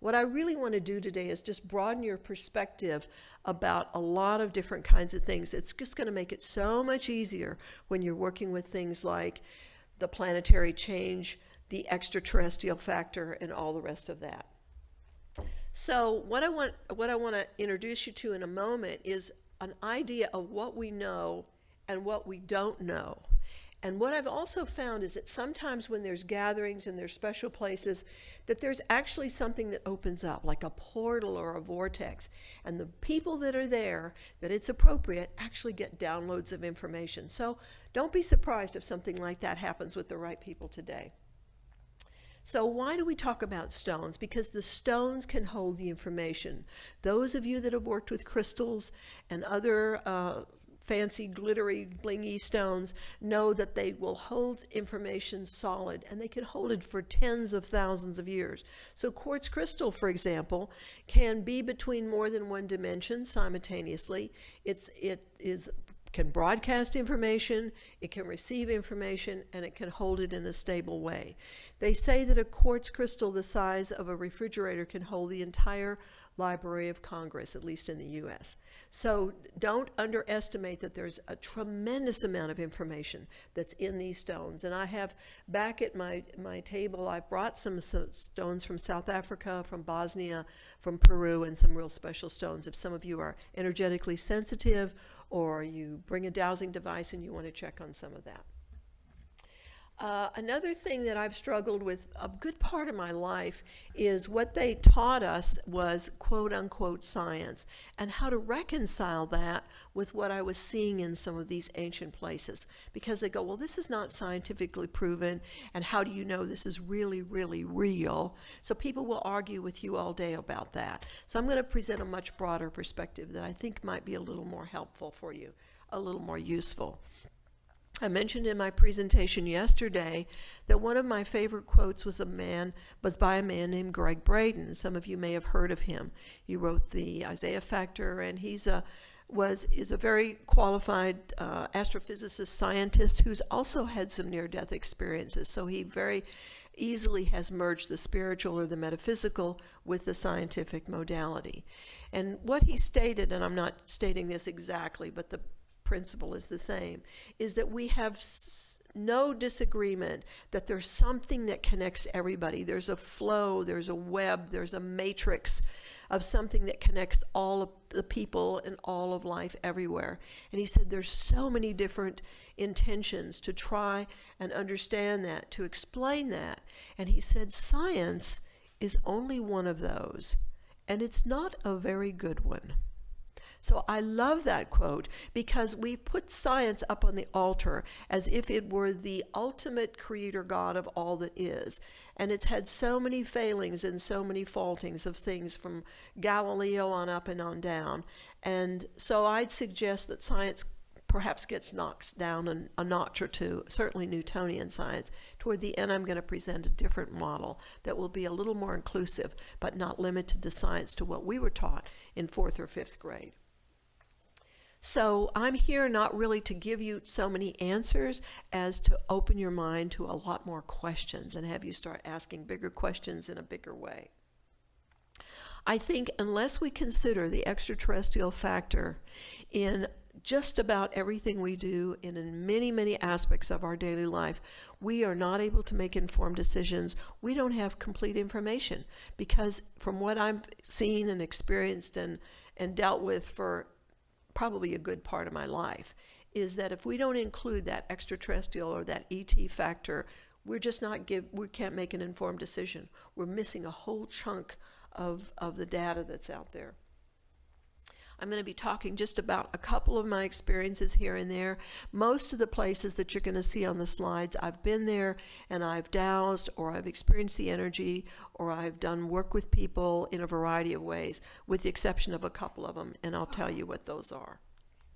What I really want to do today is just broaden your perspective about a lot of different kinds of things. It's just going to make it so much easier when you're working with things like the planetary change, the extraterrestrial factor, and all the rest of that. So what I want to introduce you to in a moment is an idea of what we know and what we don't know. And what I've also found is that sometimes when there's gatherings and there's special places, that there's actually something that opens up, like a portal or a vortex. And the people that are there, that it's appropriate, actually get downloads of information. So don't be surprised if something like that happens with the right people today. So why do we talk about stones? Because the stones can hold the information. Those of you that have worked with crystals and other fancy, glittery, blingy stones know that they will hold information solid, and they can hold it for tens of thousands of years. So quartz crystal, for example, can be between more than one dimension simultaneously. It can broadcast information, it can receive information, and it can hold it in a stable way. They say that a quartz crystal the size of a refrigerator can hold the entire Library of Congress, at least in the U.S. So don't underestimate that there's a tremendous amount of information that's in these stones. And I have back at my table, I've brought some stones from South Africa, from Bosnia, from Peru, and some real special stones. If some of you are energetically sensitive, or you bring a dowsing device and you want to check on some of that. Another thing that I've struggled with a good part of my life is what they taught us was quote-unquote science, and how to reconcile that with what I was seeing in some of these ancient places. Because they go, well, this is not scientifically proven, and how do you know this is really, really real? So people will argue with you all day about that. So I'm going to present a much broader perspective that I think might be a little more helpful for you, a little more useful. I mentioned in my presentation yesterday that one of my favorite quotes was by a man named Greg Braden. Some of you may have heard of him. He wrote the Isaiah Factor, and is a very qualified astrophysicist scientist who's also had some near-death experiences. So he very easily has merged the spiritual or the metaphysical with the scientific modality. And what he stated, and I'm not stating this exactly, but the principle is the same, is that we have no disagreement that there's something that connects everybody. There's a flow, there's a web, there's a matrix of something that connects all of the people and all of life everywhere. And he said there's so many different intentions to try and understand that, to explain that. And he said science is only one of those, and it's not a very good one. So I love that quote, because we put science up on the altar as if it were the ultimate creator God of all that is. And it's had so many failings and so many faultings of things from Galileo on up and on down. And so I'd suggest that science perhaps gets knocked down a notch or two, certainly Newtonian science. Toward the end, I'm going to present a different model that will be a little more inclusive, but not limited to science to what we were taught in 4th or 5th grade. So I'm here not really to give you so many answers as to open your mind to a lot more questions and have you start asking bigger questions in a bigger way. I think unless we consider the extraterrestrial factor in just about everything we do and in many, many aspects of our daily life, we are not able to make informed decisions. We don't have complete information, because from what I've seen and experienced and dealt with for probably a good part of my life, is that if we don't include that extraterrestrial or that ET factor, we can't make an informed decision. We're missing a whole chunk of the data that's out there. I'm going to be talking just about a couple of my experiences here and there. Most of the places that you're going to see on the slides, I've been there and I've dowsed, or I've experienced the energy, or I've done work with people in a variety of ways, with the exception of a couple of them, and I'll tell you what those are.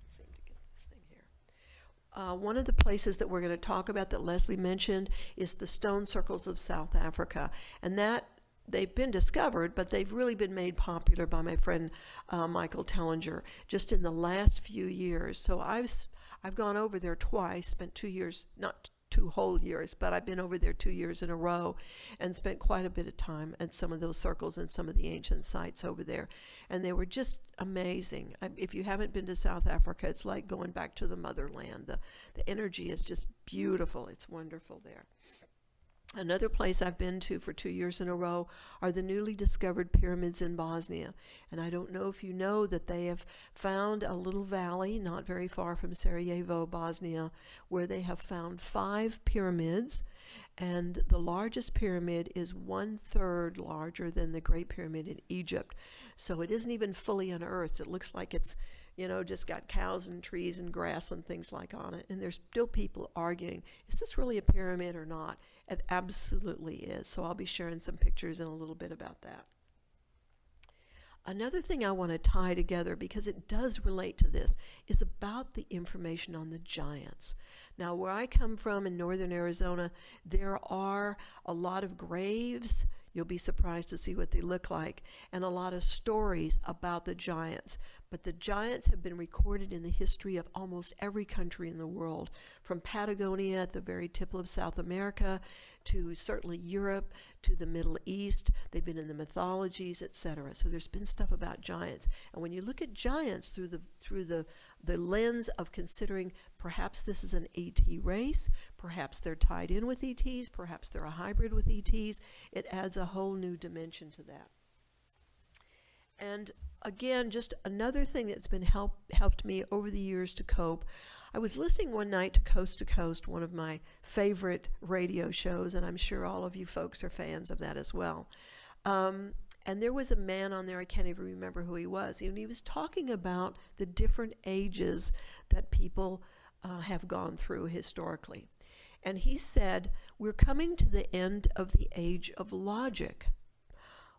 Seem to get this thing here. One of the places that we're going to talk about that Leslie mentioned is the stone circles of South Africa, and that they've been discovered, but they've really been made popular by my friend Michael Tellinger just in the last few years. So I've gone over there twice, spent 2 years, not 2 whole years, but I've been over there 2 years in a row and spent quite a bit of time at some of those circles and some of the ancient sites over there. And they were just amazing. If you haven't been to South Africa, it's like going back to the motherland. The energy is just beautiful. It's wonderful there. Another place I've been to for 2 years in a row are the newly discovered pyramids in Bosnia. And I don't know if you know that they have found a little valley not very far from Sarajevo, Bosnia, where they have found 5 pyramids. And the largest pyramid is 1/3 larger than the Great Pyramid in Egypt. So it isn't even fully unearthed. It looks like it's, just got cows and trees and grass and things like on it. And there's still people arguing, is this really a pyramid or not? It absolutely is. So I'll be sharing some pictures in a little bit about that. Another thing I want to tie together, because it does relate to this, is about the information on the giants. Now, where I come from in northern Arizona, there are a lot of graves. You'll be surprised to see what they look like, and a lot of stories about the giants. But the giants have been recorded in the history of almost every country in the world, from Patagonia at the very tip of South America to certainly Europe to the Middle East. They've been in the mythologies, etc. So there's been stuff about giants. And when you look at giants through the lens of considering perhaps this is an ET race, perhaps they're tied in with ETs, perhaps they're a hybrid with ETs, it adds a whole new dimension to that. And again, just another thing that's been helped me over the years to cope. I was listening one night to Coast, one of my favorite radio shows, and I'm sure all of you folks are fans of that as well. And there was a man on there, I can't even remember who he was, and he was talking about the different ages that people have gone through historically. And he said, we're coming to the end of the age of logic.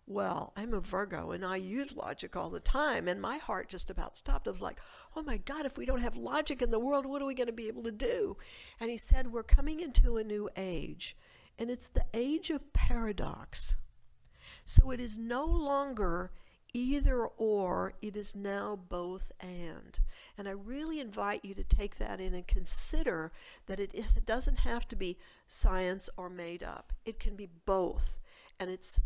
Well, I'm a Virgo, and I use logic all the time, and my heart just about stopped. I was like, oh my God, if we don't have logic in the world, what are we going to be able to do? And he said, we're coming into a new age, and it's the age of paradox. So it is no longer either or, it is now both and. And I really invite you to take that in and consider that it doesn't have to be science or made up. It can be both, and it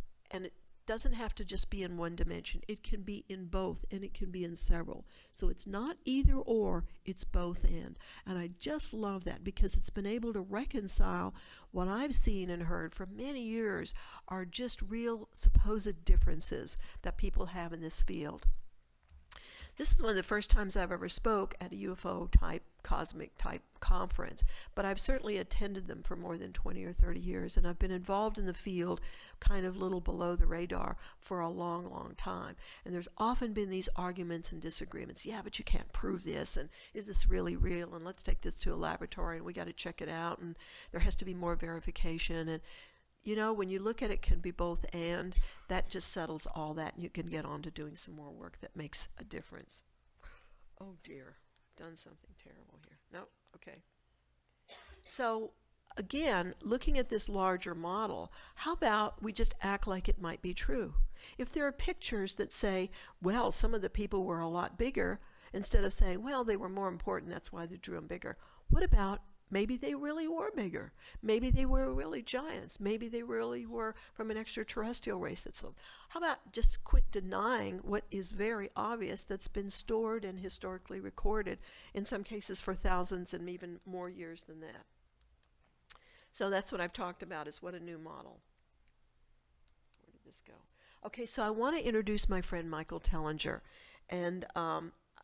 doesn't have to just be in one dimension. It can be in both, and it can be in several. So it's not either or, it's both and. And I just love that, because it's been able to reconcile what I've seen and heard for many years are just real supposed differences that people have in this field. This is one of the first times I've ever spoke at a UFO type, cosmic type conference, but I've certainly attended them for more than 20 or 30 years, and I've been involved in the field kind of little below the radar for a long, long time. And there's often been these arguments and disagreements. Yeah, but you can't prove this, and is this really real, and let's take this to a laboratory, and we got to check it out, and there has to be more verification. And when you look at it, can be both and, that just settles all that, and you can get on to doing some more work that makes a difference. Oh dear, I've done something terrible here. No, okay. So again, looking at this larger model, how about we just act like it might be true? If there are pictures that say, well, some of the people were a lot bigger, instead of saying, well, they were more important, that's why they drew them bigger, what about maybe they really were bigger? Maybe they were really giants. Maybe they really were from an extraterrestrial race. How about just quit denying what is very obvious, that's been stored and historically recorded, in some cases for thousands and even more years than that. So that's what I've talked about, is what a new model. Where did this go? Okay, so I want to introduce my friend Michael Tellinger. And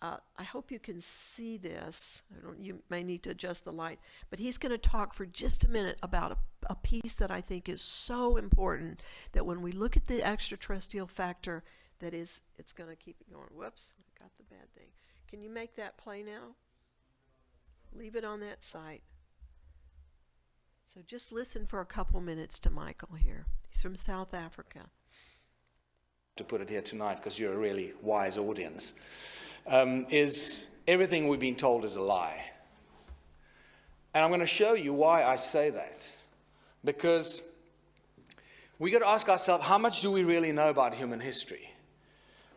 I hope you can see this. You may need to adjust the light, but he's going to talk for just a minute about a piece that I think is so important, that when we look at the extraterrestrial factor, it's going to keep it going. Whoops, I got the bad thing. Can you make that play now? Leave it on that site. So just listen for a couple minutes to Michael here. He's from South Africa. To put it here tonight, because you're a really wise audience. Is everything we've been told is a lie. And I'm going to show you why I say that. Because we got to ask ourselves, how much do we really know about human history?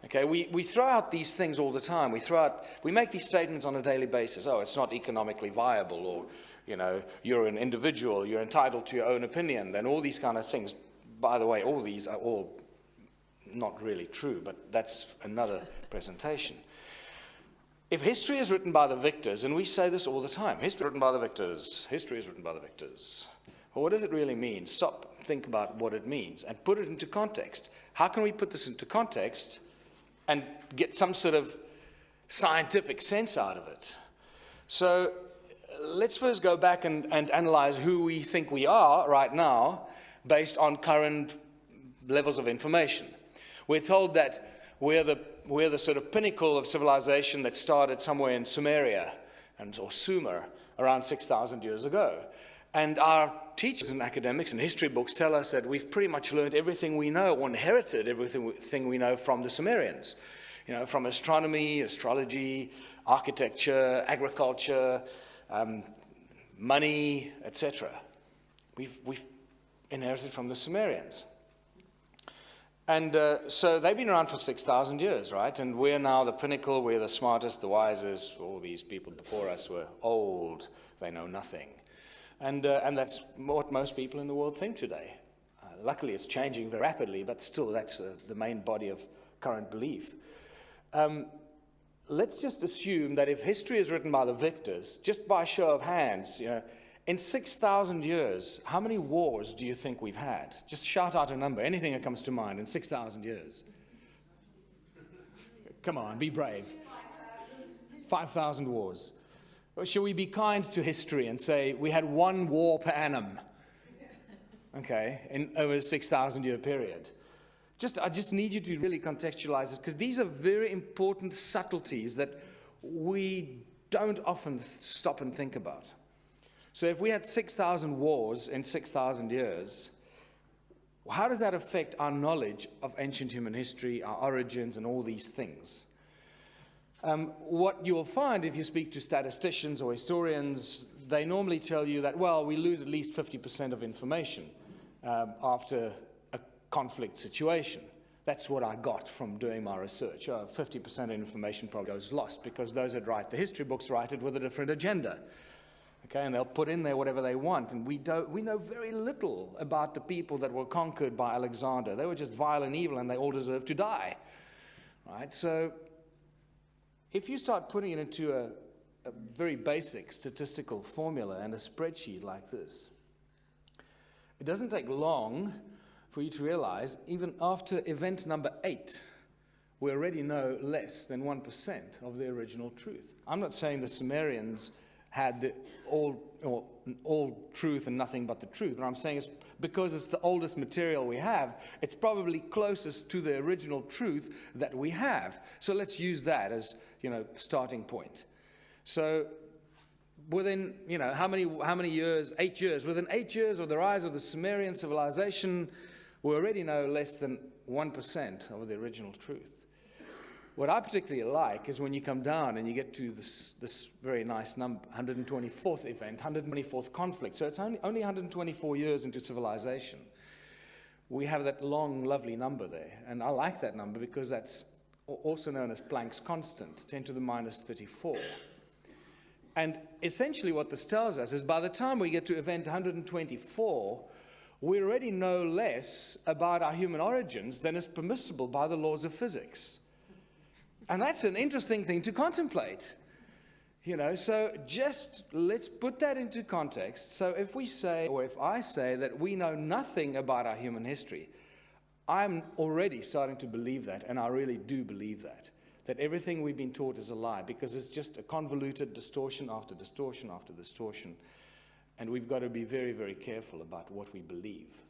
Okay, we throw out these things all the time. We make these statements on a daily basis. Oh, it's not economically viable, or, you know, you're an individual, you're entitled to your own opinion, and all these kind of things. By the way, all these are all not really true, but that's another presentation. If history is written by the victors, and we say this all the time, history is written by the victors, history is written by the victors. Well, what does it really mean? Stop, think about what it means, and put it into context. How can we put this into context and get some sort of scientific sense out of it? So let's first go back and analyze who we think we are right now based on current levels of information. We're told that we're the sort of pinnacle of civilization that started somewhere in Sumeria, or Sumer, around 6,000 years ago. And our teachers and academics and history books tell us that we've pretty much learned everything we know, or inherited everything we know from the Sumerians. You know, from astronomy, astrology, architecture, agriculture, money, etc. We've inherited from the Sumerians. And so they've been around for 6,000 years, right? And we're now the pinnacle, we're the smartest, the wisest. All these people before us were old, they know nothing. And that's what most people in the world think today. Luckily, it's changing very rapidly, but still, that's the main body of current belief. Let's just assume that if history is written by the victors, just by show of hands, you know, in 6,000 years, how many wars do you think we've had? Just shout out a number, anything that comes to mind in 6,000 years. Come on, be brave. 5,000 wars. Or shall we be kind to history and say we had 1 war per annum? Okay, in over a 6,000-year period. I just need you to really contextualize this, because these are very important subtleties that we don't often stop and think about. So if we had 6,000 wars in 6,000 years, how does that affect our knowledge of ancient human history, our origins, and all these things? What you will find if you speak to statisticians or historians, they normally tell you that, well, we lose at least 50% of information after a conflict situation. That's what I got from doing my research. 50% of information probably goes lost, because those that write the history books write it with a different agenda. Okay, and they'll put in there whatever they want, and we know very little about the people that were conquered by Alexander. They were just vile and evil, and they all deserved to die. Right? So if you start putting it into a very basic statistical formula and a spreadsheet like this, it doesn't take long for you to realize, even after event number 8, we already know less than 1% of the original truth. I'm not saying the Sumerians had all truth and nothing but the truth. But I'm saying it's because it's the oldest material we have, it's probably closest to the original truth that we have. So let's use that as, you know, starting point. So within, you know, how many years? 8 years. Within 8 years of the rise of the Sumerian civilization, we already know less than 1% of the original truth. What I particularly like is when you come down and you get to this very nice number, 124th event, 124th conflict. So it's only 124 years into civilization. We have that long, lovely number there. And I like that number because that's also known as Planck's constant, 10 to the minus 34. And essentially what this tells us is by the time we get to event 124, we already know less about our human origins than is permissible by the laws of physics. And that's an interesting thing to contemplate, you know, so just let's put that into context. So if we say, or if I say that we know nothing about our human history, I'm already starting to believe that, and I really do believe that everything we've been taught is a lie, because it's just a convoluted distortion after distortion after distortion, and we've got to be very, very careful about what we believe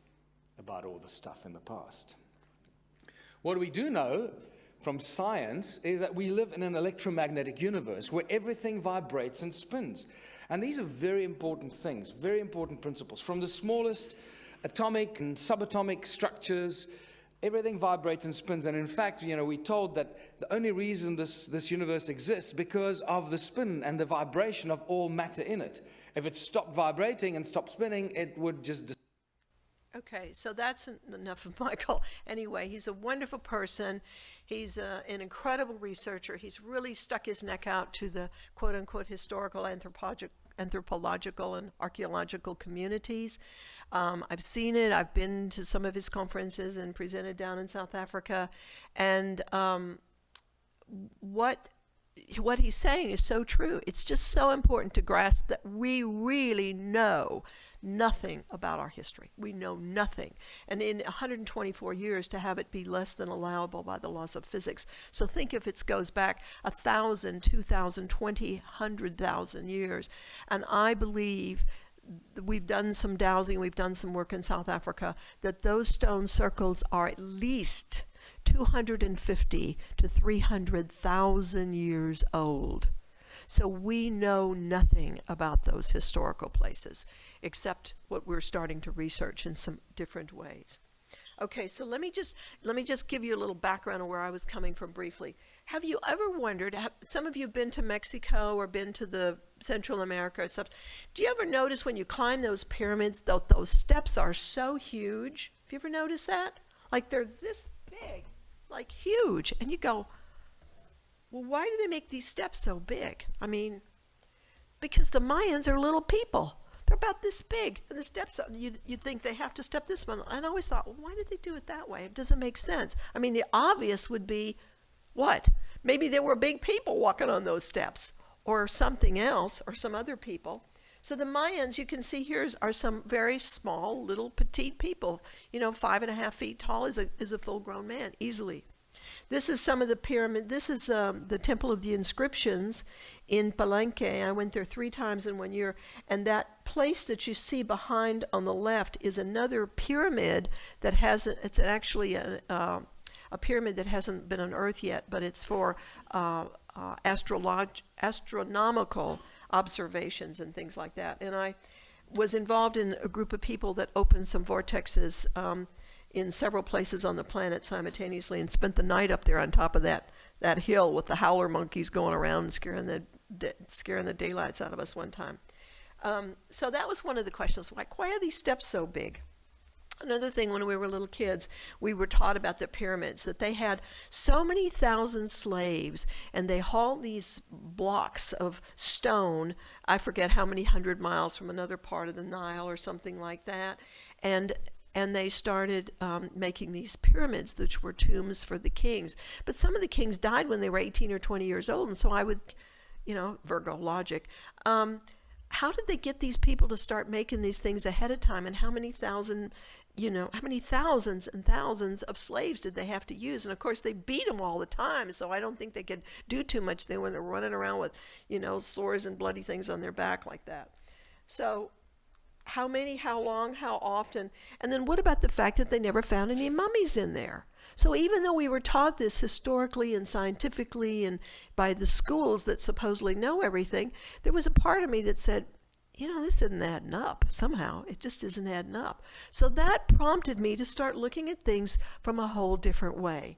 about all the stuff in the past. What we do know from science is that we live in an electromagnetic universe where everything vibrates and spins. And these are very important things, very important principles. From the smallest atomic and subatomic structures, everything vibrates and spins. And in fact, you know, we're told that the only reason this universe exists because of the spin and the vibration of all matter in it. If it stopped vibrating and stopped spinning, it would just... Okay, so that's enough of Michael. Anyway, he's a wonderful person. He's an incredible researcher. He's really stuck his neck out to the quote-unquote historical, anthropological, and archaeological communities. I've seen it. I've been to some of his conferences and presented down in South Africa. And what he's saying is so true. It's just so important to grasp that we really know nothing about our history. We know nothing. And in 124 years, to have it be less than allowable by the laws of physics. So think if it goes back 1,000, 2,000, 20, 100,000 years. And I believe we've done some dowsing, we've done some work in South Africa, that those stone circles are at least 250 to 300,000 years old. So we know nothing about those historical places, except what we're starting to research in some different ways. Okay, so let me just give you a little background of where I was coming from briefly. Have you ever wondered, some of you have been to Mexico or been to the Central America and stuff, do you ever notice when you climb those pyramids, those steps are so huge? Have you ever noticed that? Like they're this big, like huge, and you go, well, why do they make these steps so big? I mean, because the Mayans are little people. They're about this big, and the steps, you'd think they have to step this one. And I always thought, well, why did they do it that way? It doesn't make sense. I mean, the obvious would be, what? Maybe there were big people walking on those steps, or something else, or some other people. So the Mayans, you can see here, are some very small, little, petite people. 5.5 feet tall is a full-grown man, easily. This is some of the pyramid. This is the Temple of the Inscriptions in Palenque. I went there 3 times in 1 year. And that place that you see behind on the left is another pyramid that hasn't, it's actually a pyramid that hasn't been unearthed yet, but it's for astronomical observations and things like that. And I was involved in a group of people that opened some vortexes in several places on the planet simultaneously, and spent the night up there on top of that hill with the howler monkeys going around and scaring the daylights out of us one time. So that was one of the questions, like, why are these steps so big? Another thing, when we were little kids, we were taught about the pyramids, that they had so many thousand slaves, and they hauled these blocks of stone, I forget how many 100 miles from another part of the Nile or something like that, and they started making these pyramids, which were tombs for the kings. But some of the kings died when they were 18 or 20 years old, and so I would, Virgo logic, how did they get these people to start making these things ahead of time, and how many thousands and thousands of slaves did they have to use? And of course they beat them all the time, so I don't think they could do too much when they're running around with, sores and bloody things on their back like that. So how many, how long, how often? And then what about the fact that they never found any mummies in there? So even though we were taught this historically and scientifically and by the schools that supposedly know everything, there was a part of me that said, this isn't adding up somehow. It just isn't adding up. So that prompted me to start looking at things from a whole different way.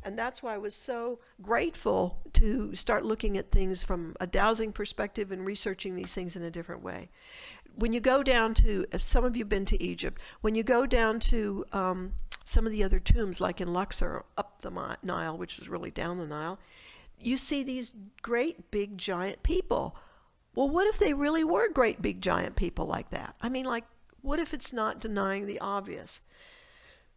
And that's why I was so grateful to start looking at things from a dowsing perspective and researching these things in a different way. When you go down to, if some of you have been to Egypt, when you go down to some of the other tombs, like in Luxor, up the Nile, which is really down the Nile, you see these great big giant people. Well, what if they really were great big giant people like that? I mean, what if it's not denying the obvious?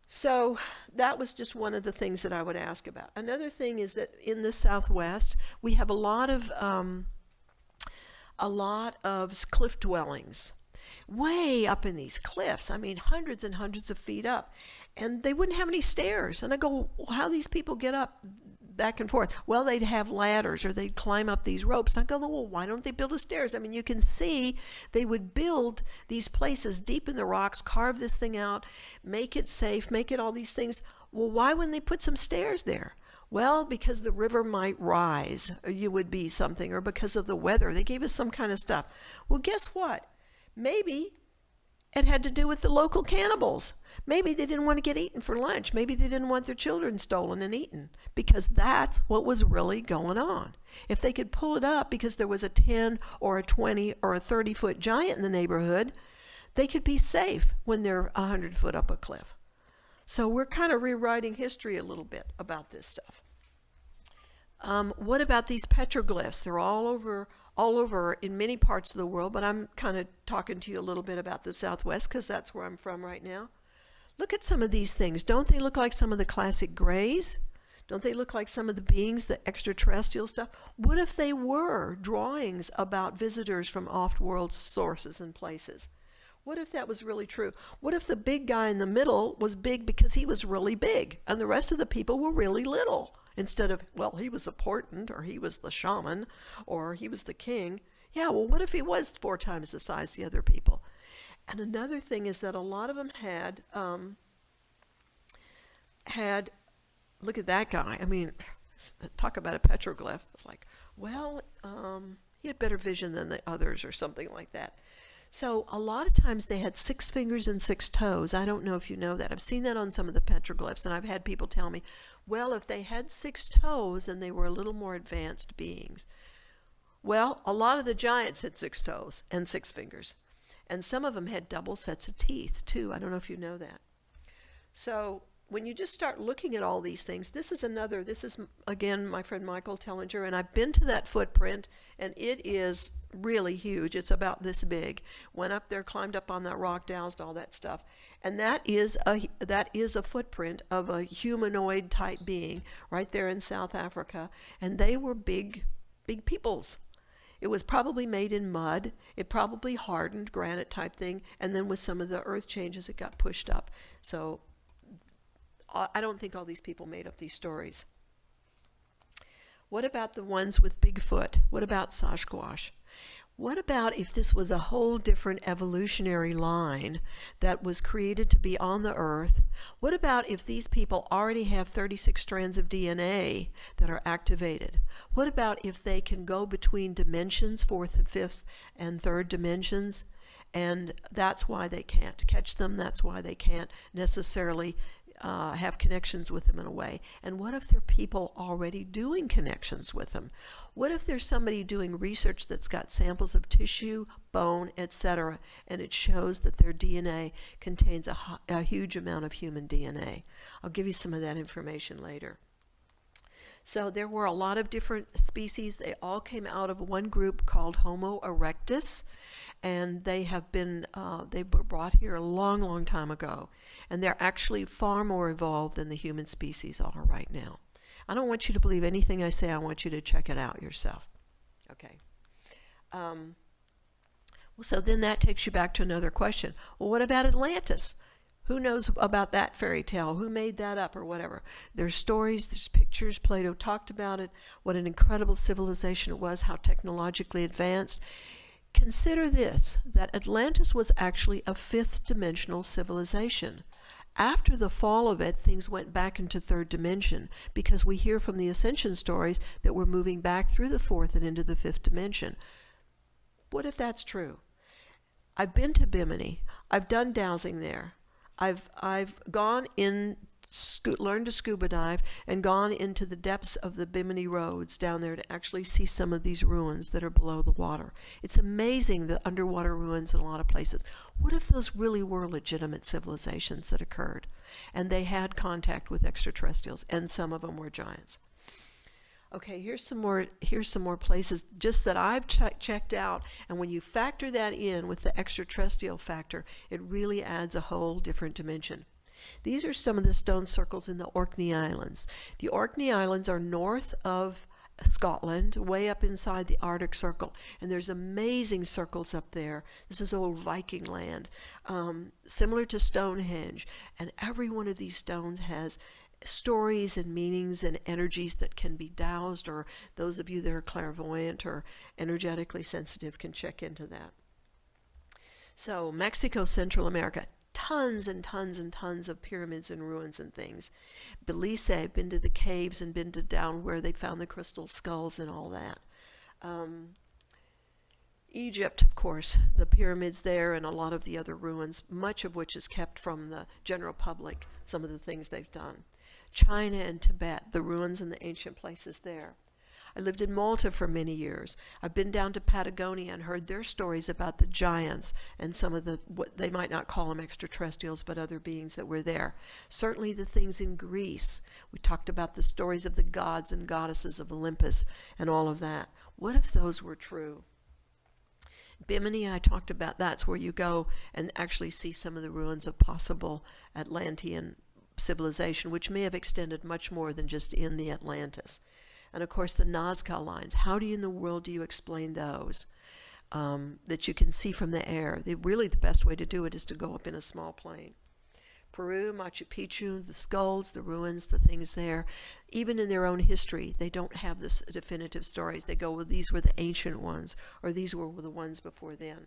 So that was just one of the things that I would ask about. Another thing is that in the Southwest, we have a lot of cliff dwellings way up in these cliffs. I mean, hundreds and hundreds of feet up, and they wouldn't have any stairs. And I go, well, how do these people get up back and forth? Well, they'd have ladders, or they'd climb up these ropes. And I go, well, why don't they build stairs? I mean, you can see they would build these places deep in the rocks, carve this thing out, make it safe, make it all these things. Well, why wouldn't they put some stairs there? Well, because the river might rise, or you would be something, or because of the weather. They gave us some kind of stuff. Well, guess what? Maybe it had to do with the local cannibals. Maybe they didn't want to get eaten for lunch. Maybe they didn't want their children stolen and eaten, because that's what was really going on. If they could pull it up because there was a 10 or a 20 or a 30-foot giant in the neighborhood, they could be safe when they're 100 foot up a cliff. So we're kind of rewriting history a little bit about this stuff. What about these petroglyphs? They're all over in many parts of the world, but I'm kind of talking to you a little bit about the Southwest because that's where I'm from right now. Look at some of these things. Don't they look like some of the classic grays? Don't they look like some of the beings, the extraterrestrial stuff? What if they were drawings about visitors from off-world sources and places? What if that was really true? What if the big guy in the middle was big because he was really big and the rest of the people were really little? Instead of, well, he was important, or he was the shaman, or he was the king. Yeah, well, what if he was 4 times the size of the other people? And another thing is that a lot of them had, look at that guy. I mean, talk about a petroglyph. It's like, well, he had better vision than the others or something like that. So a lot of times they had 6 fingers and 6 toes. I don't know if you know that. I've seen that on some of the petroglyphs, and I've had people tell me, well, if they had 6 toes, then they were a little more advanced beings. Well, a lot of the giants had 6 toes and 6 fingers. And some of them had double sets of teeth, too. I don't know if you know that. So when you just start looking at all these things, this is, again, my friend Michael Tellinger, and I've been to that footprint, and it is really huge. It's about this big. Went up there, climbed up on that rock, doused all that stuff. And that is a footprint of a humanoid type being right there in South Africa. And they were big peoples. It was probably made in mud. It probably hardened, granite type thing. And then with some of the earth changes, it got pushed up. So I don't think all these people made up these stories. What about the ones with Bigfoot? What about Sasquatch? What about if this was a whole different evolutionary line that was created to be on the earth? What about if these people already have 36 strands of DNA that are activated? What about if they can go between dimensions, 4th and 5th and 3rd dimensions? And that's why they can't catch them. That's why they can't necessarily have connections with them in a way. And what if there are people already doing connections with them? What if there's somebody doing research that's got samples of tissue, bone, etc., and it shows that their DNA contains a huge amount of human DNA? I'll give you some of that information later. So there were a lot of different species. They all came out of one group called Homo erectus, and they were brought here a long, long time ago. And they're actually far more evolved than the human species are right now. I don't want you to believe anything I say. I want you to check it out yourself. Okay. So then that takes you back to another question. Well, what about Atlantis? Who knows about that fairy tale? Who made that up or whatever? There's stories, there's pictures. Plato talked about it, what an incredible civilization it was, how technologically advanced. Consider this, that Atlantis was actually a 5th dimensional civilization. After the fall of it, things went back into 3rd dimension because we hear from the ascension stories that we're moving back through the 4th and into the 5th dimension. What if that's true? I've been to Bimini. I've done dowsing there. I've gone in, learned to scuba dive and gone into the depths of the Bimini roads down there to actually see some of these ruins that are below the water. It's amazing, the underwater ruins in a lot of places. What if those really were legitimate civilizations that occurred and they had contact with extraterrestrials and some of them were giants? Okay, here's some more places just that I've checked out, and when you factor that in with the extraterrestrial factor, it really adds a whole different dimension. These are some of the stone circles in the Orkney Islands. The Orkney Islands are north of Scotland, way up inside the Arctic Circle, and there's amazing circles up there. This is old Viking land, similar to Stonehenge, and every one of these stones has stories and meanings and energies that can be dowsed, or those of you that are clairvoyant or energetically sensitive can check into that. So Mexico, Central America, tons and tons and tons of pyramids and ruins and things. Belize, I've been to the caves and been to down where they found the crystal skulls and all that. Egypt, of course, the pyramids there and a lot of the other ruins, much of which is kept from the general public, some of the things they've done. China and Tibet, the ruins and the ancient places there. I lived in Malta for many years. I've been down to Patagonia and heard their stories about the giants and some of the, what they might not call them extraterrestrials, but other beings that were there. Certainly the things in Greece. We talked about the stories of the gods and goddesses of Olympus and all of that. What if those were true? Bimini, I talked about, that's where you go and actually see some of the ruins of possible Atlantean civilization, which may have extended much more than just in the Atlantis. And of course the Nazca lines, how in the world do you explain those? That you can see from the air. Really the best way to do it is to go up in a small plane. Peru, Machu Picchu, the skulls, the ruins, the things there, even in their own history, they don't have this definitive stories. They go, well, these were the ancient ones, or these were the ones before then.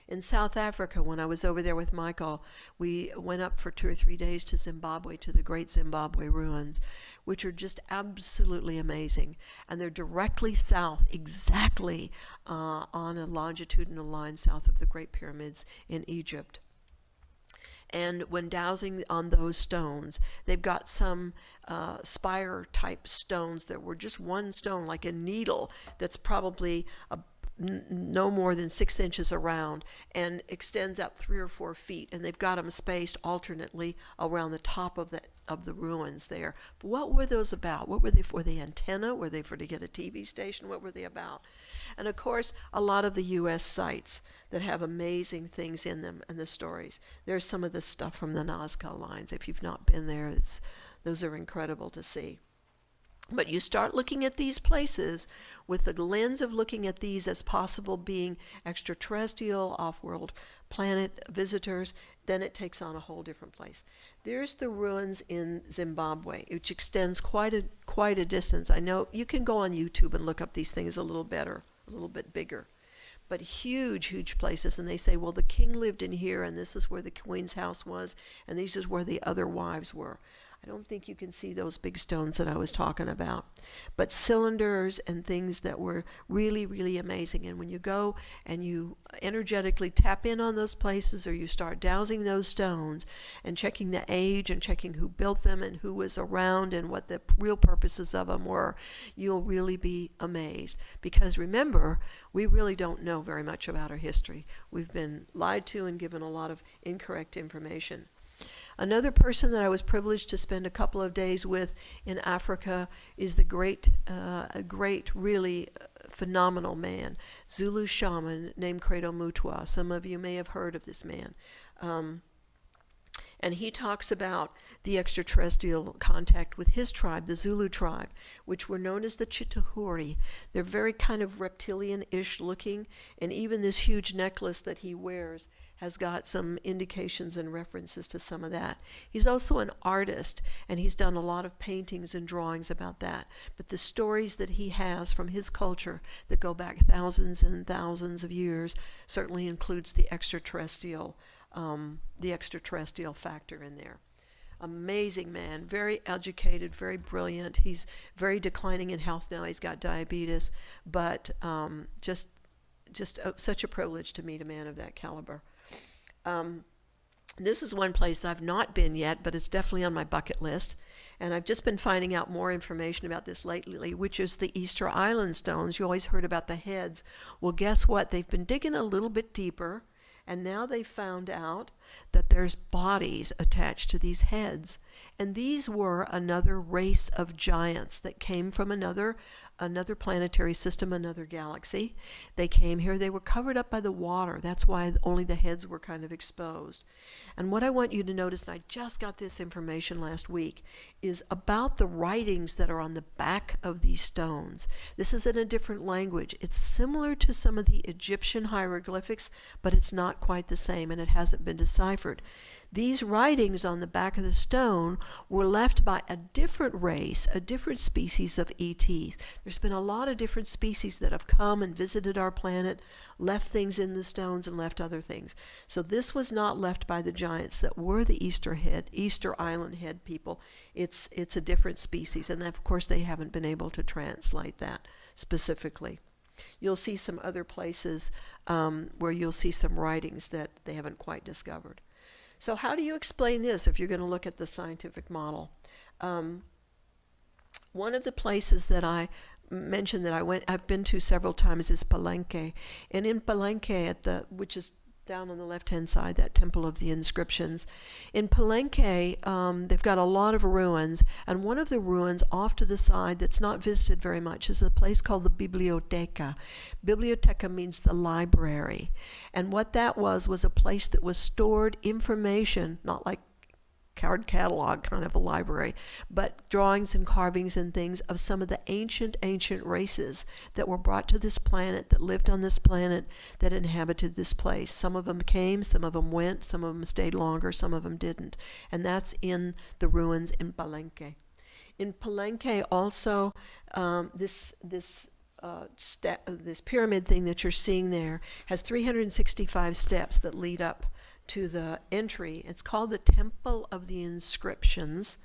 In South Africa, when I was over there with Michael, we went up for 2 or 3 days to Zimbabwe, to the Great Zimbabwe ruins, which are just absolutely amazing. And they're directly south, exactly on a longitudinal line south of the Great Pyramids in Egypt. And when dowsing on those stones, they've got some spire type stones that were just one stone, like a needle, that's probably no more than 6 inches around and extends out 3 or 4 feet. And they've got them spaced alternately around the top of the ruins there. But what were those about? What were they for? The antenna? Were they for to get a TV station? What were they about? And of course, a lot of the U.S. sites that have amazing things in them and the stories. There's some of the stuff from the Nazca lines. If you've not been there, those are incredible to see. But you start looking at these places with the lens of looking at these as possible being extraterrestrial, off-world planet visitors, then it takes on a whole different place. There's the ruins in Zimbabwe, which extends quite a distance. I know you can go on YouTube and look up these things a little better, a little bit bigger. But huge, huge places. And they say, well, the king lived in here, and this is where the queen's house was, and these is where the other wives were. I don't think you can see those big stones that I was talking about, but cylinders and things that were really, really amazing. And when you go and you energetically tap in on those places, or you start dowsing those stones and checking the age and checking who built them and who was around and what the real purposes of them were, you'll really be amazed. Because remember, we really don't know very much about our history. We've been lied to and given a lot of incorrect information. Another person that I was privileged to spend a couple of days with in Africa is the great, really phenomenal man, Zulu shaman named Credo Mutwa. Some of you may have heard of this man. And he talks about the extraterrestrial contact with his tribe, the Zulu tribe, which were known as the Chitahuri. They're very kind of reptilian-ish looking, and even this huge necklace that he wears has got some indications and references to some of that. He's also an artist, and he's done a lot of paintings and drawings about that. But the stories that he has from his culture that go back thousands and thousands of years certainly includes the extraterrestrial factor in there. Amazing man, very educated, very brilliant. He's very declining in health now. He's got diabetes, but just such a privilege to meet a man of that caliber. This is one place I've not been yet, but it's definitely on my bucket list. And I've just been finding out more information about this lately, which is the Easter Island stones. You always heard about the heads. Well, guess what? They've been digging a little bit deeper, and now they've found out that there's bodies attached to these heads. And these were another race of giants that came from another planetary system, another galaxy. They came here. They were covered up by the water. That's why only the heads were kind of exposed. And what I want you to notice, and I just got this information last week, is about the writings that are on the back of these stones. This is in a different language. It's similar to some of the Egyptian hieroglyphics, but it's not quite the same, and it hasn't been deciphered. These writings on the back of the stone were left by a different race, a different species of ETs. There's been a lot of different species that have come and visited our planet, left things in the stones and left other things. So this was not left by the giants that were the Easter Island head people. It's a different species, and of course they haven't been able to translate that specifically. You'll see some other places where you'll see some writings that they haven't quite discovered. So how do you explain this if you're going to look at the scientific model? One of the places that I mention that I've been to several times is Palenque. And in Palenque, which is down on the left-hand side, that Temple of the Inscriptions. In Palenque, they've got a lot of ruins, and one of the ruins off to the side that's not visited very much is a place called the Biblioteca. Biblioteca means the library, and what that was a place that was stored information, not like card catalog kind of a library, but drawings and carvings and things of some of the ancient races that were brought to this planet, that lived on this planet, that inhabited this place. Some of them came, some of them went, some of them stayed longer, some of them didn't. And that's in the ruins in Palenque. In Palenque also, this pyramid thing that you're seeing there has 365 steps that lead up to the entry. It's called the Temple of the Inscriptions.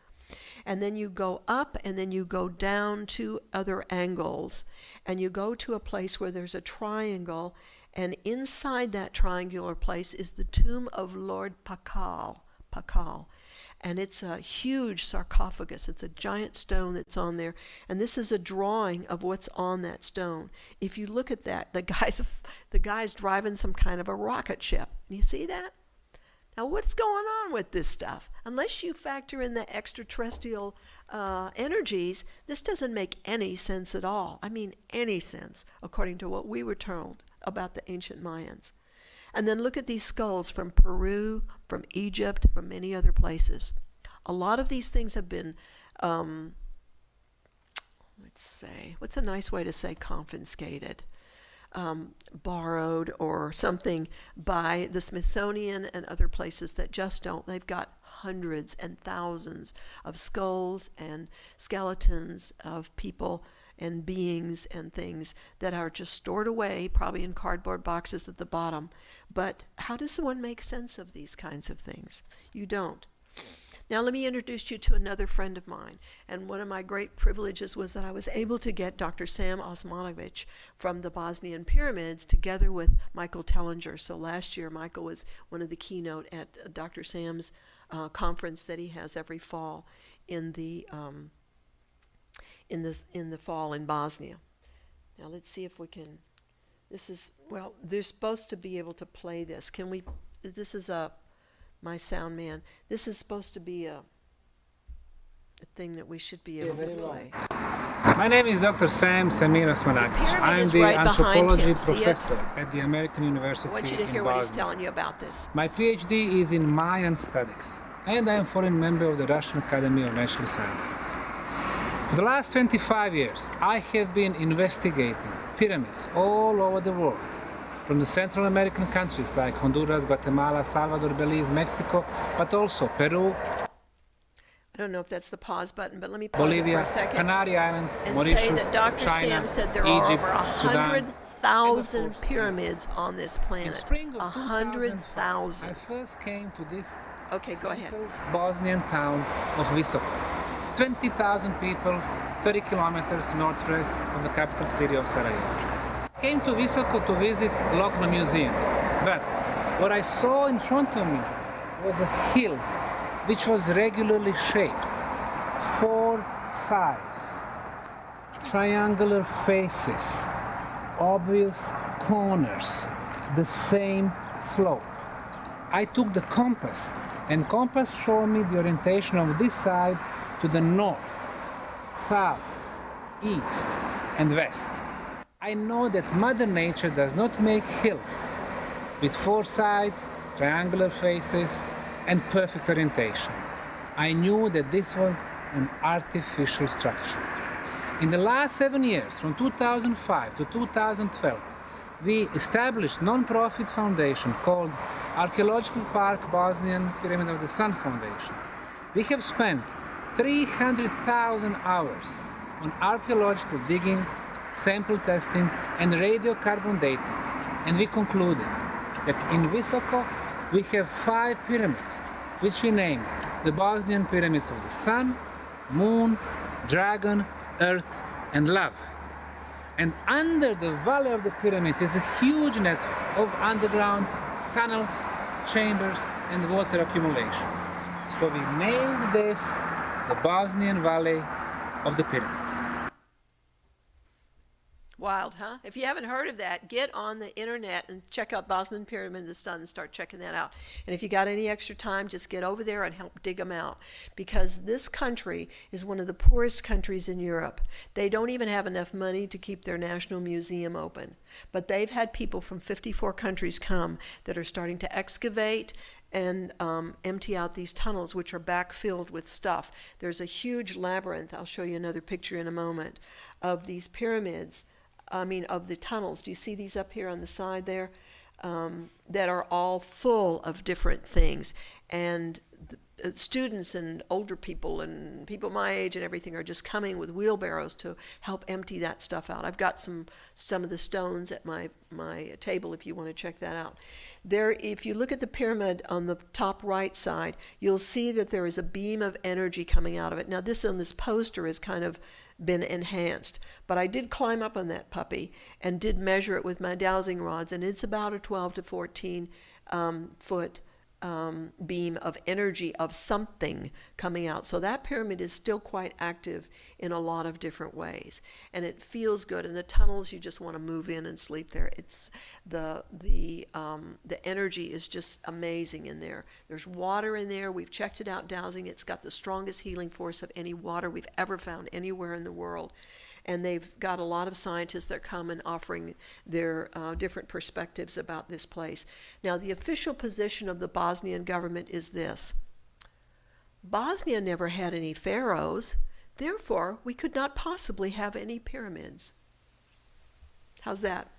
And then you go up and then you go down to other angles. And you go to a place where there's a triangle. And inside that triangular place is the tomb of Lord Pakal. And it's a huge sarcophagus. It's a giant stone that's on there. And this is a drawing of what's on that stone. If you look at that, the guy's driving some kind of a rocket ship. You see that? Now, what's going on with this stuff? Unless you factor in the extraterrestrial energies, this doesn't make any sense at all. I mean, any sense, according to what we were told about the ancient Mayans. And then look at these skulls from Peru, from Egypt, from many other places. A lot of these things have been, what's a nice way to say confiscated? Borrowed or something by the Smithsonian and other places that just don't. They've got hundreds and thousands of skulls and skeletons of people and beings and things that are just stored away, probably in cardboard boxes at the bottom. But how does someone make sense of these kinds of things? You don't. Now let me introduce you to another friend of mine. And one of my great privileges was that I was able to get Dr. Sam Osmanovic from the Bosnian pyramids together with Michael Tellinger. So last year, Michael was one of the keynote at Dr. Sam's conference that he has every fall in the fall in Bosnia. Now let's see if we can. They're supposed to be able to play this. Can we? This is my sound man. This is supposed to be a thing that we should be able to play. My name is Dr. Sam Samir Osmanagic. I'm the anthropology professor at the American University in I want you to hear what he's telling you about this. My PhD is in Mayan studies, and I am a foreign member of the Russian Academy of Natural Sciences. For the last 25 years, I have been investigating pyramids all over the world, from the Central American countries like Honduras, Guatemala, Salvador, Belize, Mexico, but also Peru, I don't know if that's the pause button, but let me pause Bolivia, it for a second. Canary Islands, and Mauritius, say that Dr. China, Sam said there Egypt, are over Sudan, 100,000 pyramids on this In planet. spring of 100,000. 2005, I first came to this Okay, go ahead. Bosnian town of Visoko. 20,000 people, 30 kilometers northwest from the capital city of Sarajevo. Came to Visoko to visit a local museum, but what I saw in front of me was a hill which was regularly shaped, 4 sides, triangular faces, obvious corners, the same slope. I took the compass, and compass showed me the orientation of this side to the north, south, east, and west. I know that Mother Nature does not make hills with 4 sides, triangular faces, and perfect orientation. I knew that this was an artificial structure. In the last 7 years, from 2005 to 2012, we established a non-profit foundation called Archaeological Park Bosnian Pyramid of the Sun Foundation. We have spent 300,000 hours on archaeological digging, sample testing, and radiocarbon datings, and we concluded that in Visoko we have 5 pyramids, which we named the Bosnian Pyramids of the Sun, Moon, Dragon, Earth, and Love. And under the valley of the pyramids is a huge network of underground tunnels, chambers, and water accumulation. So we named this the Bosnian Valley of the Pyramids. Wild, huh? If you haven't heard of that, get on the internet and check out Bosnian Pyramid of the Sun and start checking that out. And if you got any extra time, just get over there and help dig them out. Because this country is one of the poorest countries in Europe. They don't even have enough money to keep their national museum open. But they've had people from 54 countries come that are starting to excavate and empty out these tunnels, which are backfilled with stuff. There's a huge labyrinth, I'll show you another picture in a moment, of these pyramids, of the tunnels. Do you see these up here on the side there? That are all full of different things. And students and older people and people my age and everything are just coming with wheelbarrows to help empty that stuff out. I've got some of the stones at my table if you want to check that out. There, if you look at the pyramid on the top right side, you'll see that there is a beam of energy coming out of it. Now this on this poster is kind of been enhanced, but I did climb up on that puppy and did measure it with my dowsing rods, and it's about a 12 to 14 foot beam of energy of something coming out. So that pyramid is still quite active in a lot of different ways, and it feels good. And the tunnels, you just want to move in and sleep there. It's the energy is just amazing in there. There's water in there. We've checked it out dowsing. It's got the strongest healing force of any water we've ever found anywhere in the world. And they've got a lot of scientists that come and offering their different perspectives about this place. Now, the official position of the Bosnian government is this: Bosnia never had any pharaohs, therefore we could not possibly have any pyramids. How's that?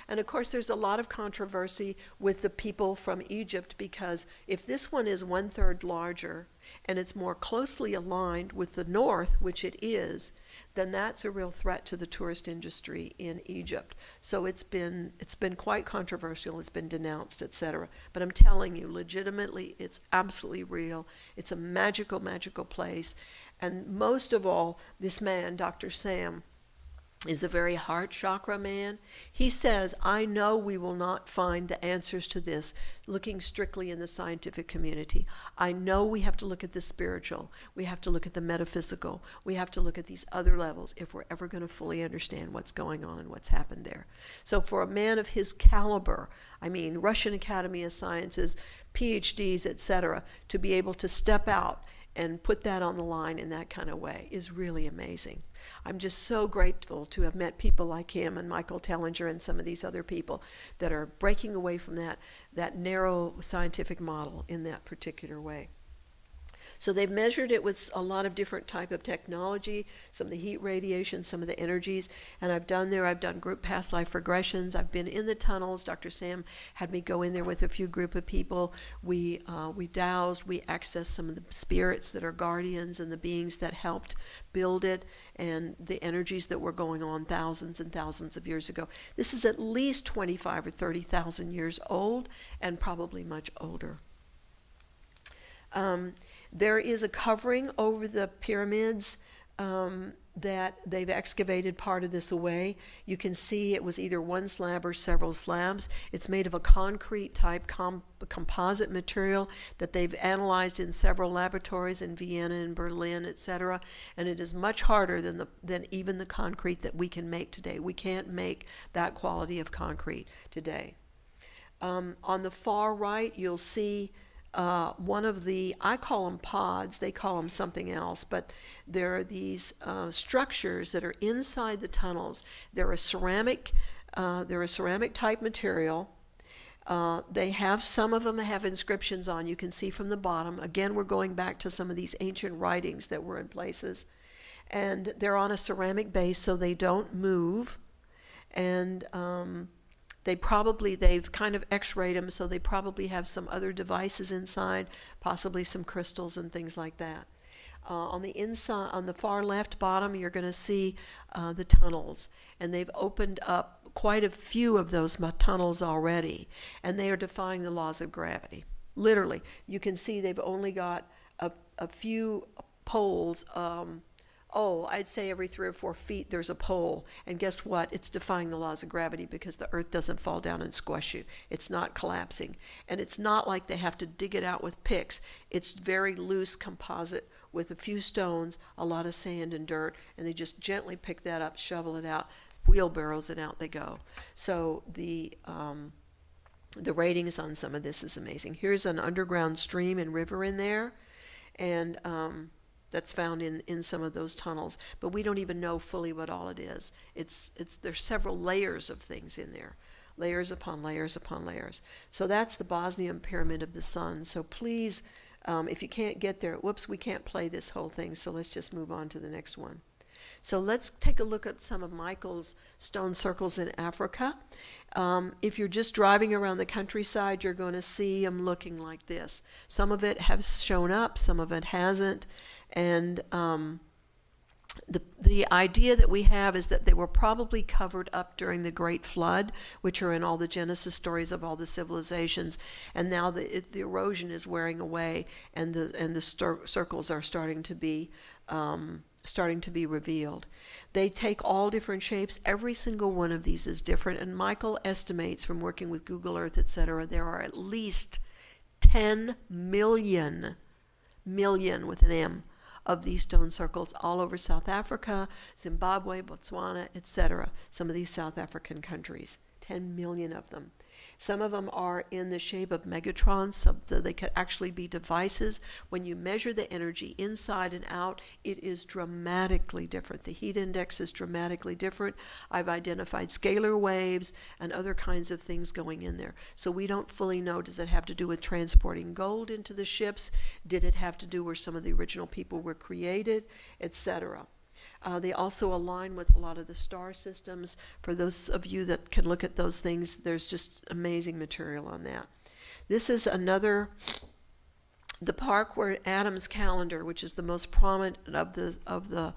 And of course, there's a lot of controversy with the people from Egypt, because if this one is 1/3 larger and it's more closely aligned with the north, which it is, then that's a real threat to the tourist industry in Egypt. So it's been quite controversial. It's been denounced, etc. But I'm telling you, legitimately, it's absolutely real. It's a magical, magical place. And most of all, this man, Dr. Sam, is a very heart chakra man. He says, I know we will not find the answers to this looking strictly in the scientific community. I know we have to look at the spiritual. We have to look at the metaphysical. We have to look at these other levels if we're ever going to fully understand what's going on and what's happened there. So for a man of his caliber, Russian Academy of Sciences, PhDs, etc., to be able to step out and put that on the line in that kind of way is really amazing. I'm just so grateful to have met people like him and Michael Tellinger and some of these other people that are breaking away from that narrow scientific model in that particular way. So they've measured it with a lot of different type of technology, some of the heat radiation, some of the energies, and I've done group past life regressions. I've been in the tunnels. Dr. Sam had me go in there with a few group of people. We dowsed, we accessed some of the spirits that are guardians and the beings that helped build it, and the energies that were going on thousands and thousands of years ago. This is at least 25 or 30,000 years old, and probably much older. There is a covering over the pyramids that they've excavated part of this away. You can see it was either one slab or several slabs. It's made of a concrete type composite material that they've analyzed in several laboratories in Vienna and Berlin, etc. And it is much harder than even the concrete that we can make today. We can't make that quality of concrete today. On the far right, you'll see one of the, I call them pods, they call them something else, but there are these structures that are inside the tunnels. They're a ceramic type material. Some of them have inscriptions on, you can see from the bottom. Again, we're going back to some of these ancient writings that were in places. And they're on a ceramic base, so they don't move. And they've kind of x-rayed them, so they probably have some other devices inside, possibly some crystals and things like that. On the inside, on the far left bottom, you're going to see the tunnels, and they've opened up quite a few of those tunnels already, and they are defying the laws of gravity. Literally, you can see they've only got a few poles. I'd say every 3 or 4 feet there's a pole, and guess what? It's defying the laws of gravity because the earth doesn't fall down and squash you. It's not collapsing, and it's not like they have to dig it out with picks. It's very loose composite with a few stones, a lot of sand and dirt, and they just gently pick that up, shovel it out, wheelbarrows, and out they go. So the ratings on some of this is amazing. Here's an underground stream and river in there, and that's found in some of those tunnels, but we don't even know fully what all it is. There's several layers of things in there, layers upon layers upon layers. So that's the Bosnian Pyramid of the Sun. So please, if you can't get there, whoops, we can't play this whole thing, so let's just move on to the next one. So let's take a look at some of Michael's stone circles in Africa. If you're just driving around the countryside, you're going to see them looking like this. Some of it has shown up, some of it hasn't. And the idea that we have is that they were probably covered up during the Great Flood, which are in all the Genesis stories of all the civilizations. And now the erosion is wearing away, and the circles are starting to be revealed. They take all different shapes. With single one of these is different. And Michael estimates from working with Google Earth, etc., there are at least 10 million with an M of these stone circles all over South Africa, Zimbabwe, Botswana, etc. Some of these South African countries, 10 million of them. Some of them are in the shape of megatrons, so they could actually be devices. When you measure the energy inside and out, it is dramatically different. The heat index is dramatically different. I've identified scalar waves and other kinds of things going in there. So we don't fully know, does it have to do with transporting gold into the ships? Did it have to do where some of the original people were created, etc.? They also align with a lot of the star systems. For those of you that can look at those things, there's just amazing material on that. This is the park where Adam's calendar, which is the most prominent of the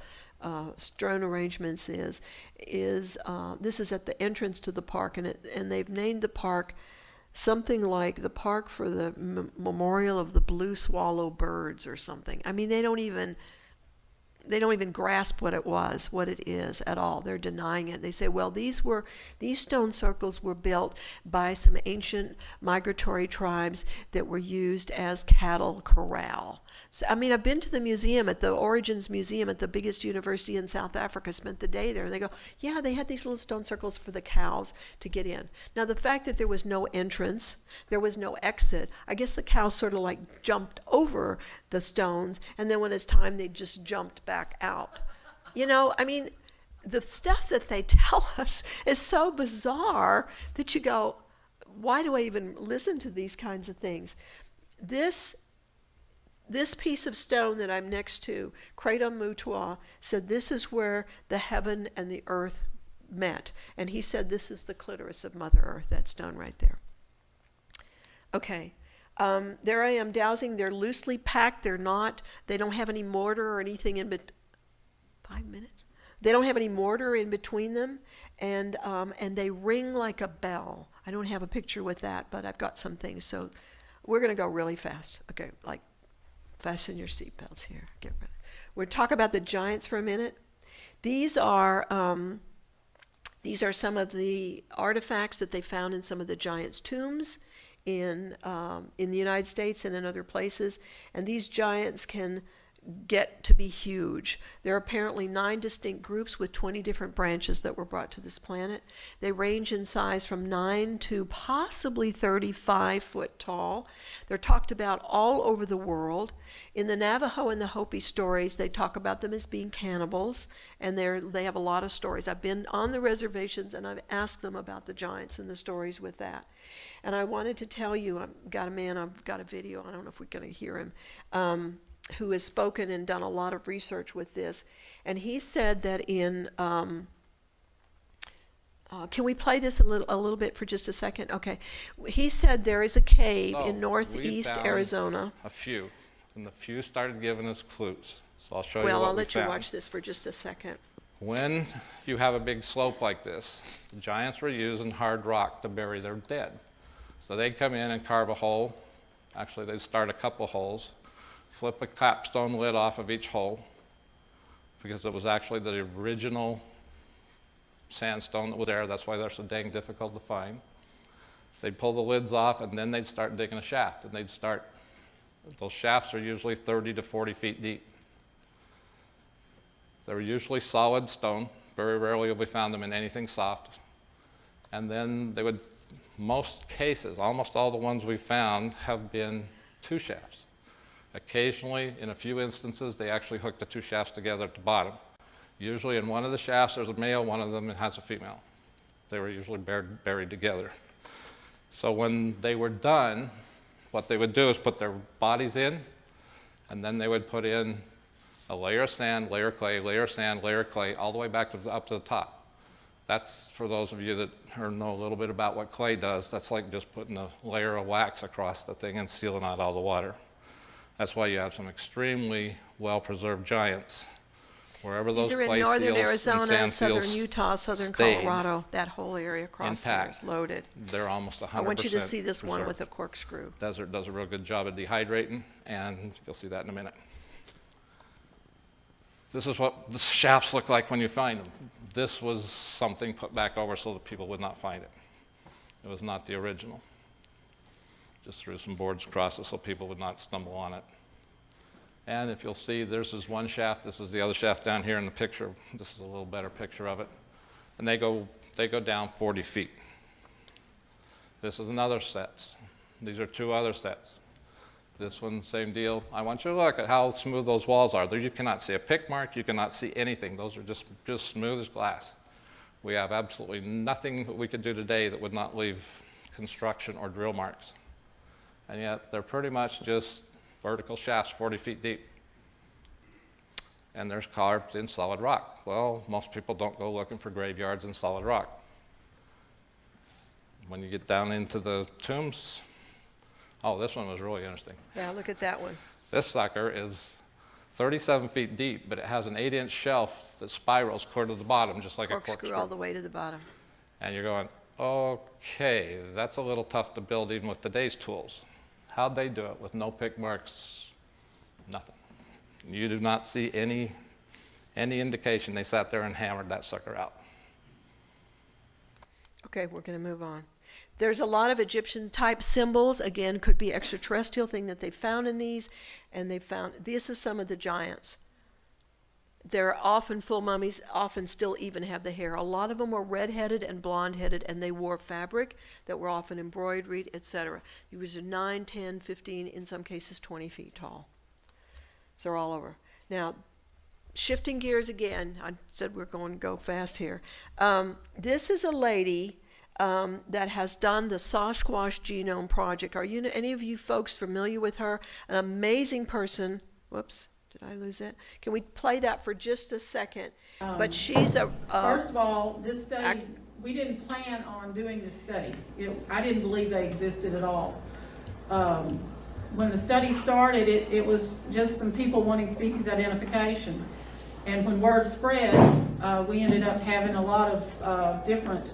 stone arrangements, this is at the entrance to the park, and they've named the park something like the Park for the Memorial of the Blue Swallow Birds or something. I mean, they don't even grasp what it is at all. They're denying it. They say, well, these stone circles were built by some ancient migratory tribes that were used as cattle corral. So, I mean, I've been to the museum, at the Origins Museum at the biggest university in South Africa, spent the day there, and they go, yeah, they had these little stone circles for the cows to get in. Now, the fact that there was no entrance, there was no exit, I guess the cows sort of like jumped over the stones, and then when it's time, they just jumped back out. You know, I mean, the stuff that they tell us is so bizarre that you go, why do I even listen to these kinds of things? This piece of stone that I'm next to, Kratom Mutua, said this is where the heaven and the earth met. And he said this is the clitoris of Mother Earth, that stone right there. Okay. There I am dowsing. They're loosely packed. They don't have any mortar or anything in between. 5 minutes? They don't have any mortar in between them, and they ring like a bell. I don't have a picture with that, but I've got some things. So we're going to go really fast. Okay, like fasten your seatbelts here. We'll talk about the giants for a minute. These are some of the artifacts that they found in some of the giants' tombs in the United States and in other places, and these giants can get to be huge. There are apparently 9 distinct groups with 20 different branches that were brought to this planet. They range in size from 9 to possibly 35 foot tall. They're talked about all over the world. In the Navajo and the Hopi stories, they talk about them as being cannibals, and they have a lot of stories. I've been on the reservations and I've asked them about the giants and the stories with that. And I wanted to tell you, I've got a video, I don't know if we're going to hear him, who has spoken and done a lot of research with this. And he said that can we play this a little bit for just a second? Okay. He said there is a cave in northeast Arizona. A few, and the few started giving us clues. So I'll show you Well, what I'll we let you found. watch this for just a second. When you have a big slope like this, the giants were using hard rock to bury their dead. So they'd come in and carve a hole. Actually, they'd start a couple holes, flip a capstone lid off of each hole, because it was actually the original sandstone that was there. That's why they're so dang difficult to find. They'd pull the lids off, and then they'd start digging a shaft. And those shafts are usually 30 to 40 feet deep. They're usually solid stone, Very rarely have we found them in anything soft. And then they would, most cases, almost all the ones we found have been two shafts. Occasionally, in a few instances, they actually hook the two shafts together at the bottom. Usually in one of the shafts there's a male, one of them has a female. They were usually buried together. So when they were done, what they would do is put their bodies in, and then they would put in a layer of sand, layer of clay, layer of sand, layer of clay, all the way back up to the top. That's, for those of you that know a little bit about what clay does, that's like just putting a layer of wax across the thing and sealing out all the water. That's why you have some extremely well-preserved giants. Wherever those These are in clay northern seals and Arizona, sand southern seals Utah, southern stayed Colorado. That whole area across there intact, is loaded. they're almost 100% I want you to see this one preserved. with a corkscrew. Desert does a real good job of dehydrating, and you'll see that in a minute. This is what the shafts look like when you find them. This was something put back over so that people would not find it. It was not the original. Just threw some boards across it so people would not stumble on it. And if you'll see, this is one shaft. This is the other shaft down here in the picture. This is a little better picture of it. And they go down 40 feet. This is another set. These are two other sets. This one, same deal. I want you to look at how smooth those walls are. There you cannot see a pick mark. You cannot see anything. Those are just smooth as glass. We have absolutely nothing that we could do today that would not leave construction or drill marks. And yet they're pretty much just vertical shafts 40 feet deep. And they're carved in solid rock. Well, most people don't go looking for graveyards in solid rock. When you get down into the tombs, oh, this one was really interesting. Yeah, look at that one. This sucker is 37 feet deep, but it has an 8-inch shelf that spirals clear to the bottom, just like a corkscrew. All the way to the bottom. And you're going, okay, that's a little tough to build even with today's tools. How'd they do it with no pick marks? Nothing. You do not see any indication they sat there and hammered that sucker out. Okay, we're going to move on. There's a lot of Egyptian type symbols. Again, could be extraterrestrial thing that they found in these. And they found, this is some of the giants. They're often full mummies, often still even have the hair. A lot of them were red-headed and blonde-headed, and they wore fabric that were often embroidered, etc. These are 9, 10, 15, in some cases 20 feet tall. So they're all over. Now, shifting gears again, I said we're going to go fast here. This is a lady that has done the Sasquatch Genome Project. Are you any of you folks familiar with her? An amazing person. Whoops. Did I lose it? Can we play that for just a second? But she's a... First of all, this study, we didn't plan on doing this study. I didn't believe they existed at all. When the study started, it was just some people wanting species identification. And when word spread, we ended up having a lot of different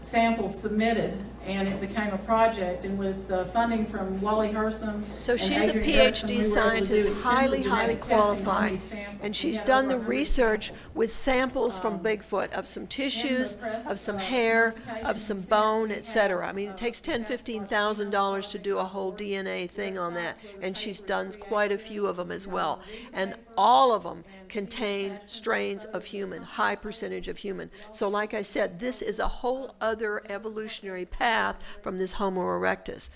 samples submitted, and it became a project. And with funding from Wally Hersom, So and she's a Adrian Erickson, PhD we were able to do scientist, extensive highly genetic testing on qualified, these samples. and We she's have done the over 100 research samples. with samples from Bigfoot, of some tissues, press, of some hair, of some notifications, bone, we etc. have, I mean, it takes $10,000–$15,000 to do a whole DNA thing on that, and she's done quite a few of them as well. And all of them contain strains of human, high percentage of human. So like I said, this is a whole other evolutionary path from this Homo erectus,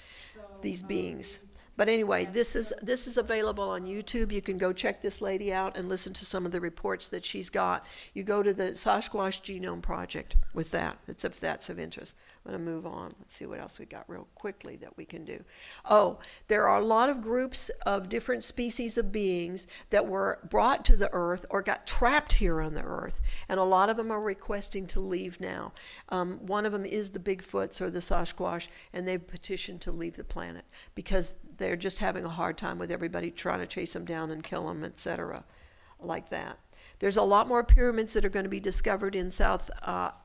these beings. But anyway, this is available on YouTube. You can go check this lady out and listen to some of the reports that she's got. You go to the Sasquatch Genome Project with that, if that's of interest. I'm going to move on. Let's see what else we got real quickly that we can do. Oh, there are a lot of groups of different species of beings that were brought to the earth or got trapped here on the earth, and a lot of them are requesting to leave now. One of them is the Bigfoots or the Sasquatch, and they've petitioned to leave the planet because they're just having a hard time with everybody trying to chase them down and kill them, etc., like that. There's a lot more pyramids that are going to be discovered in South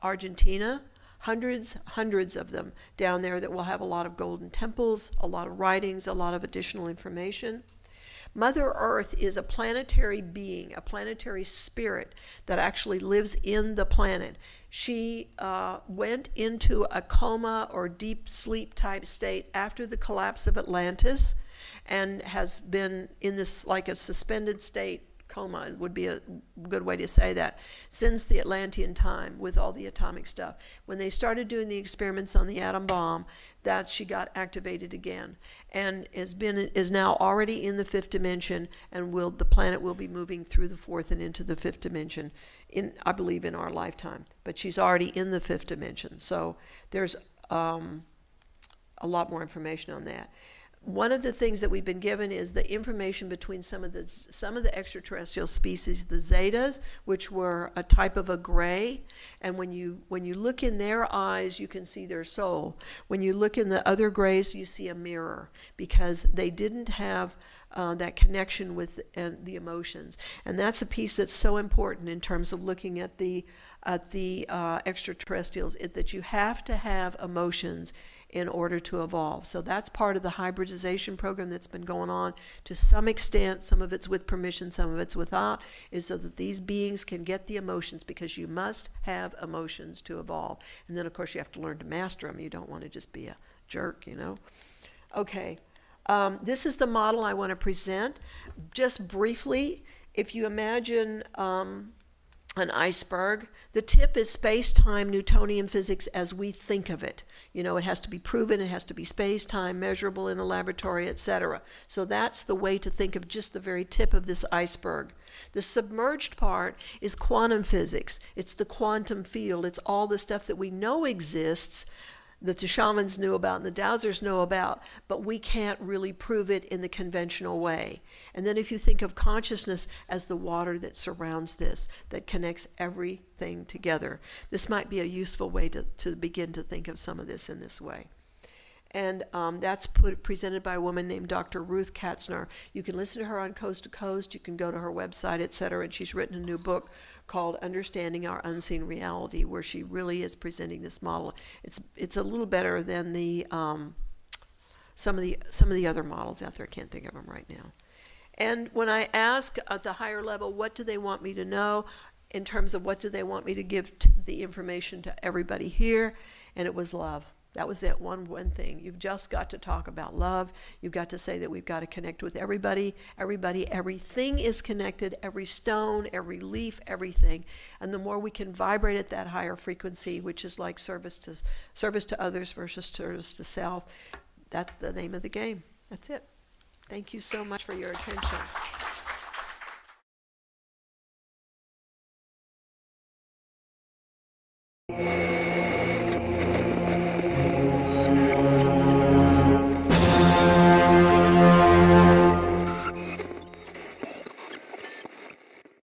Argentina. Hundreds of them down there that will have a lot of golden temples, a lot of writings, a lot of additional information. Mother Earth is a planetary being, a planetary spirit that actually lives in the planet. She went into a coma or deep sleep type state after the collapse of Atlantis and has been in this like a suspended state coma would be a good way to say that, since the Atlantean time with all the atomic stuff. When they started doing the experiments on the atom bomb, she got activated again, and is now already in the fifth dimension, and the planet will be moving through the fourth and into the fifth dimension, I believe in our lifetime. But she's already in the fifth dimension, so there's a lot more information on that. One of the things that we've been given is the information between some of the extraterrestrial species, the Zetas, which were a type of a gray, and when you look in their eyes, you can see their soul. When you look in the other grays, you see a mirror, because they didn't have that connection with the emotions, and that's a piece that's so important in terms of looking at the extraterrestrials. That you have to have emotions in order to evolve. So that's part of the hybridization program that's been going on to some extent. Some of it's with permission, some of it's without, is so that these beings can get the emotions, because you must have emotions to evolve. And then, of course, you have to learn to master them. You don't want to just be a jerk, you know. Okay, this is the model I want to present. Just briefly, if you imagine an iceberg, the tip is space-time Newtonian physics as we think of it. You know, it has to be proven, it has to be space-time, measurable in a laboratory, etc. So that's the way to think of just the very tip of this iceberg. The submerged part is quantum physics. It's the quantum field. It's all the stuff that we know exists, that the shamans knew about and the dowsers know about, but we can't really prove it in the conventional way. And then if you think of consciousness as the water that surrounds this, that connects everything together, this might be a useful way to begin to think of some of this in this way. And that's presented by a woman named Dr. Ruth Katzner. You can listen to her on Coast to Coast. You can go to her website, etc. And she's written a new book called Understanding Our Unseen Reality, where she really is presenting this model. It's a little better than some of the other models out there. I can't think of them right now. And when I ask at the higher level, what do they want me to know, in terms of what do they want me to give the information to everybody here, and it was love. That was it, one thing. You've just got to talk about love. You've got to say that we've got to connect with everybody, everything is connected, every stone, every leaf, everything. And the more we can vibrate at that higher frequency, which is like service to others versus service to self, that's the name of the game. That's it. Thank you so much for your attention.